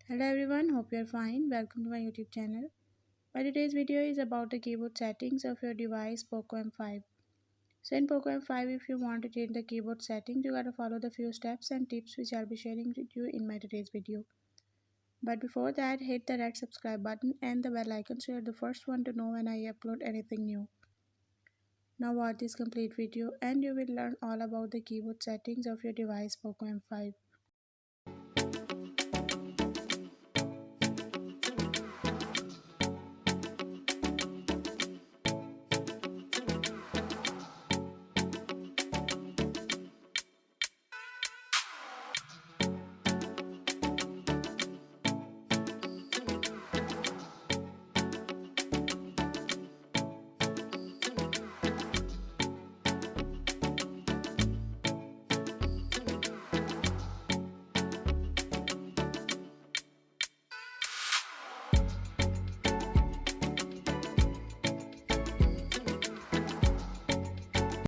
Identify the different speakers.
Speaker 1: Hello everyone, hope you're fine. Welcome to my YouTube channel. My today's video is about the keyboard settings of your device POCO M5. So in POCO M5, if you want to change the keyboard settings, you gotta follow the few steps and tips which I'll be sharing with you in my today's video. But before that, hit the red subscribe button and the bell icon so you're the first one to know when I upload anything new. Now watch this complete video and you will learn all about the keyboard settings of your device POCO M5.